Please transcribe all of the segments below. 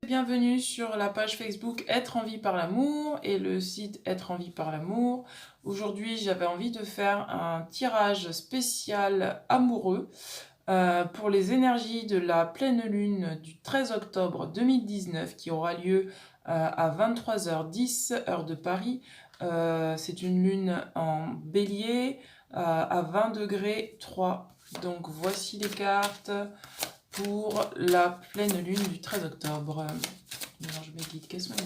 Bienvenue sur la page Facebook Être en vie par l'amour et le site Être en vie par l'amour. Aujourd'hui, j'avais envie de faire un tirage spécial amoureux pour les énergies de la pleine lune du 13 octobre 2019 qui aura lieu à 23h10 heure de Paris. C'est une lune en bélier à 20 degrés 3. Donc voici les cartes pour la pleine lune du 13 octobre. Alors je me guide, quels sont les...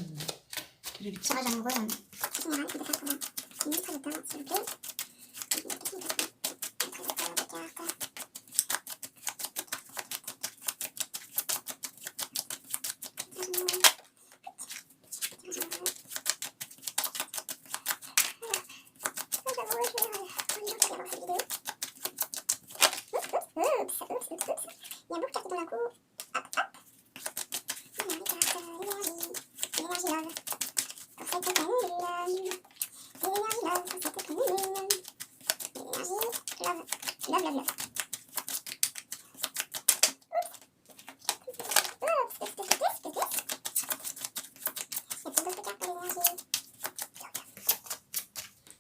Quel est le tirage amoureux général qui peut faire pour le 13 octobre, s'il vous plaît. Il y a beaucoup de cartes dans la cour. Hop, hop. Il y a des cartes l'énergie love. Pour cette pleine lune. L'énergie love pour cette pleine lune. L'énergie love. Love, love, love.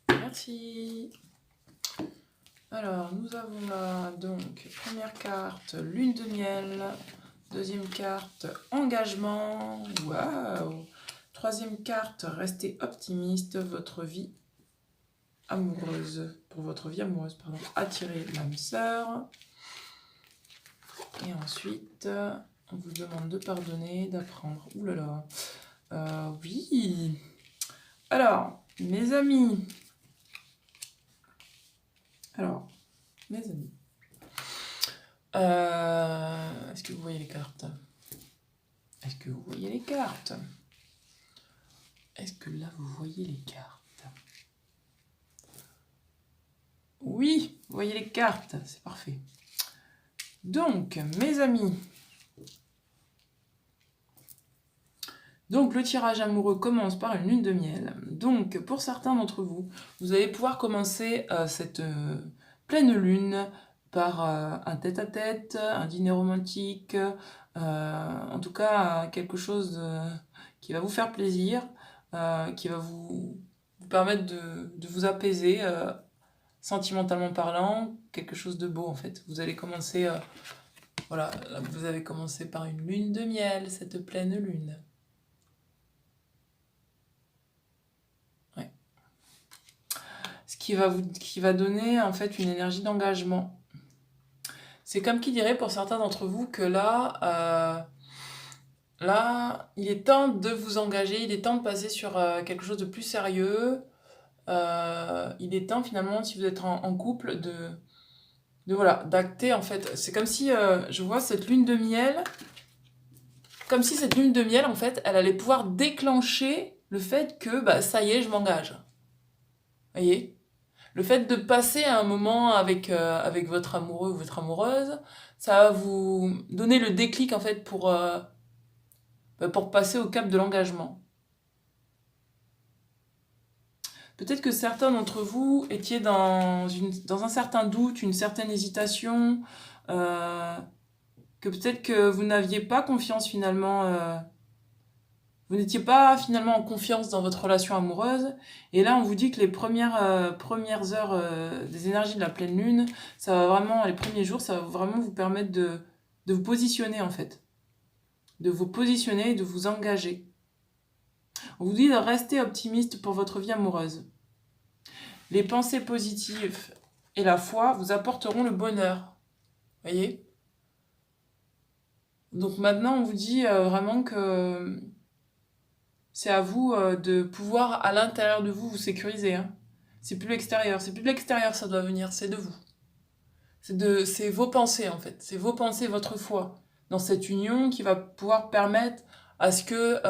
Merci. Alors, nous avons là, donc, première carte, lune de miel. Deuxième carte, engagement. Waouh. Troisième carte, restez optimiste. Votre vie amoureuse. Pour votre vie amoureuse, pardon. Attirez l'âme sœur. Et ensuite, on vous demande de pardonner, d'apprendre. Ouh là là. Oui. Alors, mes amis. Est-ce que vous voyez les cartes? Est-ce que vous voyez les cartes? Est-ce que là, vous voyez les cartes? Oui, vous voyez les cartes, c'est parfait. Donc, mes amis, donc le tirage amoureux commence par une lune de miel. Donc, pour certains d'entre vous, vous allez pouvoir commencer cette pleine lune par un tête-à-tête, un dîner romantique, en tout cas quelque chose qui va vous faire plaisir, qui va vous permettre de vous apaiser sentimentalement parlant, quelque chose de beau en fait. Vous allez commencer, voilà, vous avez commencé par une lune de miel, cette pleine lune. Ouais. Ce qui va donner en fait une énergie d'engagement. C'est comme qui dirait pour certains d'entre vous que là, il est temps de vous engager, il est temps de passer sur quelque chose de plus sérieux. Il est temps finalement, si vous êtes en couple, voilà, d'acter en fait. C'est comme si je vois cette lune de miel, comme si cette lune de miel en fait, elle allait pouvoir déclencher le fait que bah, ça y est, je m'engage. Vous voyez ? Le fait de passer un moment avec votre amoureux ou votre amoureuse, ça va vous donner le déclic en fait pour passer au cap de l'engagement. Peut-être que certains d'entre vous étiez dans un certain doute, une certaine hésitation, que peut-être que vous n'aviez pas confiance finalement, vous n'étiez pas finalement en confiance dans votre relation amoureuse. Et là, on vous dit que les premières heures des énergies de la pleine lune, ça va vraiment, les premiers jours, ça va vraiment vous permettre de vous positionner en fait. De vous positionner et de vous engager. On vous dit de rester optimiste pour votre vie amoureuse. Les pensées positives et la foi vous apporteront le bonheur. Voyez ? Donc maintenant, on vous dit vraiment que c'est à vous de pouvoir, à l'intérieur de vous, vous sécuriser. Hein. C'est plus l'extérieur. C'est plus de l'extérieur, ça doit venir. C'est de vous. C'est vos pensées, en fait. C'est vos pensées, votre foi dans cette union qui va pouvoir permettre à ce que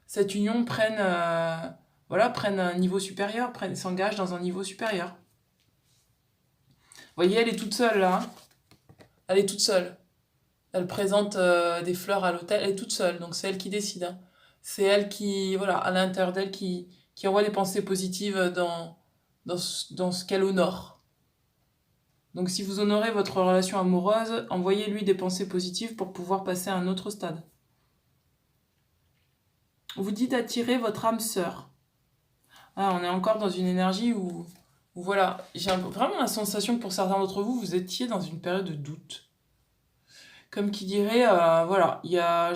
cette union prenne un niveau supérieur, s'engage dans un niveau supérieur. Vous voyez, elle est toute seule, là. Hein. Elle est toute seule. Elle présente des fleurs à l'hôtel. Elle est toute seule, donc c'est elle qui décide. Hein. C'est elle qui, voilà, à l'intérieur d'elle, qui envoie des pensées positives dans ce qu'elle honore. Donc si vous honorez votre relation amoureuse, envoyez-lui des pensées positives pour pouvoir passer à un autre stade. On vous dit d'attirer votre âme sœur. Ah, on est encore dans une énergie où voilà, j'ai vraiment la sensation que pour certains d'entre vous, vous étiez dans une période de doute. Comme qui dirait, voilà, il y a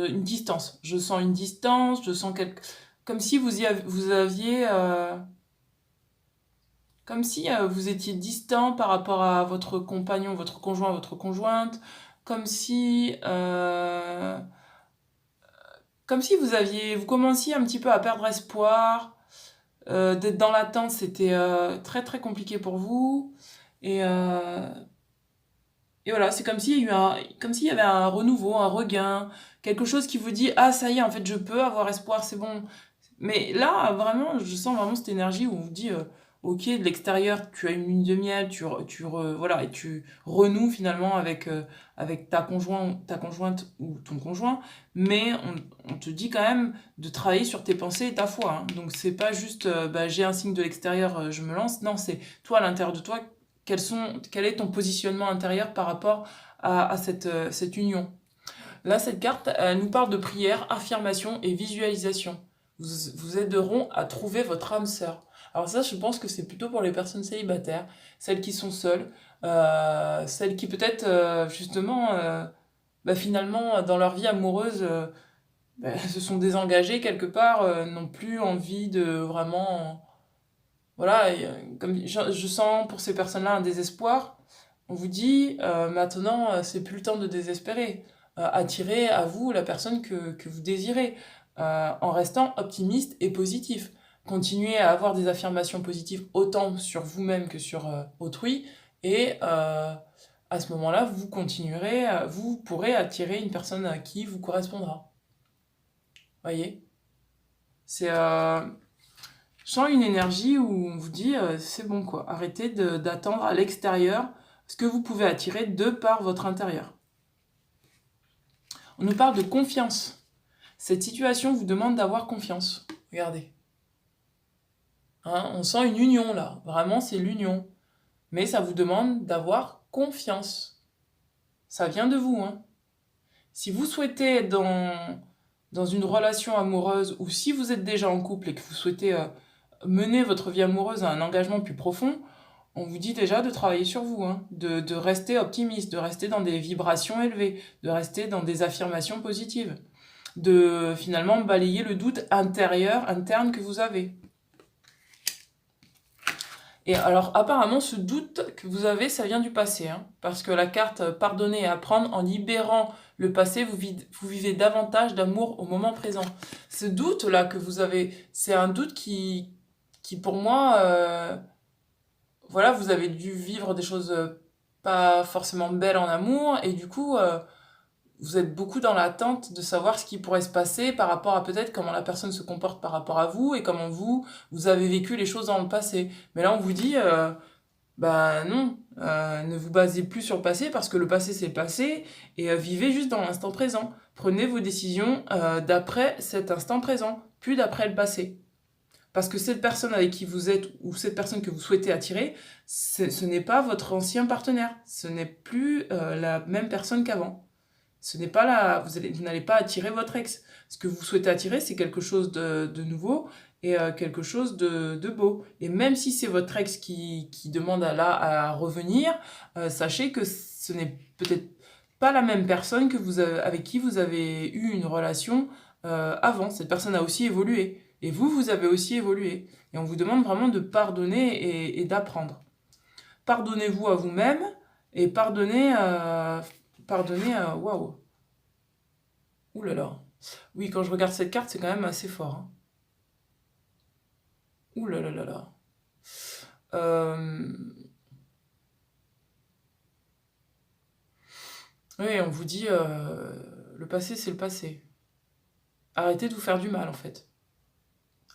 une distance. Je sens une distance, je sens comme si vous aviez... comme si vous étiez distant par rapport à votre compagnon, votre conjoint, votre conjointe. Comme si... comme si vous commenciez un petit peu à perdre espoir. D'être dans l'attente, c'était très très compliqué pour vous. Et, euh, et voilà, c'est comme s'il y a comme s'il y avait un renouveau, un regain, quelque chose qui vous dit, ah ça y est, en fait, je peux avoir espoir, c'est bon. Mais là, vraiment, je sens vraiment cette énergie où on vous dit, ok, de l'extérieur, tu as une lune de miel, voilà, et tu renoues finalement avec ta conjointe ou ton conjoint, mais on te dit quand même de travailler sur tes pensées et ta foi, hein. Donc c'est pas juste, bah, j'ai un signe de l'extérieur, je me lance. Non, c'est toi à l'intérieur de toi, quel est ton positionnement intérieur par rapport à cette union. Là, cette carte, elle nous parle de prière, affirmation et visualisation. Vous aideront à trouver votre âme sœur. Alors ça, je pense que c'est plutôt pour les personnes célibataires, celles qui sont seules, celles qui peut-être justement, bah, finalement, dans leur vie amoureuse, bah, se sont désengagées quelque part, n'ont plus envie de vraiment... Voilà, et, comme je sens pour ces personnes-là un désespoir. On vous dit, maintenant, c'est plus le temps de désespérer. Attirez à vous la personne que vous désirez, en restant optimiste et positif. Continuez à avoir des affirmations positives autant sur vous-même que sur autrui. Et à ce moment-là, vous pourrez attirer une personne qui vous correspondra. Voyez? C'est... je sens une énergie où on vous dit, c'est bon quoi, arrêtez d'attendre à l'extérieur ce que vous pouvez attirer de par votre intérieur. On nous parle de confiance. Cette situation vous demande d'avoir confiance. Regardez. Hein, on sent une union là. Vraiment, c'est l'union. Mais ça vous demande d'avoir confiance. Ça vient de vous, hein. Si vous souhaitez être dans une relation amoureuse ou si vous êtes déjà en couple et que vous souhaitez mener votre vie amoureuse à un engagement plus profond, on vous dit déjà de travailler sur vous, hein, de rester optimiste, de rester dans des vibrations élevées, de rester dans des affirmations positives, de finalement balayer le doute interne que vous avez. Et alors apparemment ce doute que vous avez, ça vient du passé, hein, parce que la carte pardonner et apprendre, en libérant le passé, vous vivez davantage d'amour au moment présent. Ce doute-là que vous avez, c'est un doute qui pour moi... voilà, vous avez dû vivre des choses pas forcément belles en amour, et du coup, vous êtes beaucoup dans l'attente de savoir ce qui pourrait se passer par rapport à peut-être comment la personne se comporte par rapport à vous, et comment vous avez vécu les choses dans le passé. Mais là, on vous dit, bah non, ne vous basez plus sur le passé, parce que le passé, c'est le passé, et vivez juste dans l'instant présent. Prenez vos décisions d'après cet instant présent, plus d'après le passé. Parce que cette personne avec qui vous êtes ou cette personne que vous souhaitez attirer, ce n'est pas votre ancien partenaire. Ce n'est plus la même personne qu'avant. Ce n'est pas vous n'allez pas attirer votre ex. Ce que vous souhaitez attirer, c'est quelque chose de nouveau et quelque chose de beau. Et même si c'est votre ex qui demande à revenir, sachez que ce n'est peut-être pas la même personne avec qui vous avez eu une relation avant. Cette personne a aussi évolué. Et vous avez aussi évolué. Et on vous demande vraiment de pardonner et d'apprendre. Pardonnez-vous à vous-même et pardonnez... waouh. Ouh là là. Oui, quand je regarde cette carte, c'est quand même assez fort, hein. Ouh là là là là. Oui, on vous dit, le passé, c'est le passé. Arrêtez de vous faire du mal, en fait.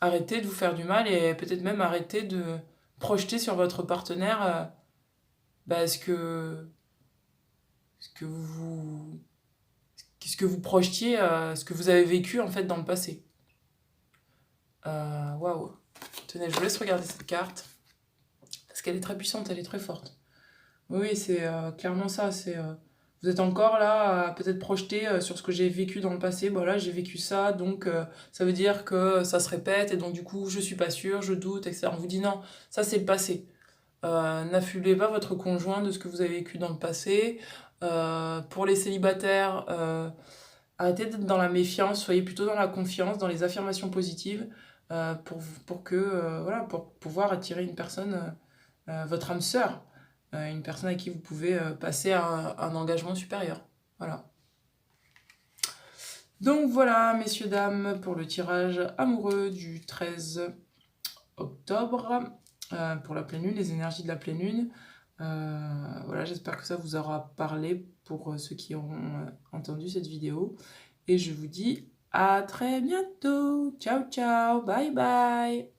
Arrêtez de vous faire du mal et peut-être même arrêtez de projeter sur votre partenaire bah, ce que vous projetiez, ce que vous avez vécu en fait dans le passé. Waouh. Tenez, je vous laisse regarder cette carte parce qu'elle est très puissante, elle est très forte. Oui, c'est clairement ça. C'est Vous êtes encore là à peut-être projeter sur ce que j'ai vécu dans le passé. Bon là, j'ai vécu ça, donc ça veut dire que ça se répète, et donc du coup, je suis pas sûre, je doute, etc. On vous dit non, ça c'est le passé. N'affublez pas votre conjoint de ce que vous avez vécu dans le passé. Pour les célibataires, arrêtez d'être dans la méfiance, soyez plutôt dans la confiance, dans les affirmations positives, pour que, voilà, pour pouvoir attirer une personne, votre âme sœur, une personne à qui vous pouvez passer un engagement supérieur. Voilà. Donc voilà, messieurs, dames, pour le tirage amoureux du 13 octobre, pour la pleine lune, les énergies de la pleine lune. Voilà, j'espère que ça vous aura parlé pour ceux qui auront entendu cette vidéo. Et je vous dis à très bientôt. Ciao, ciao. Bye, bye.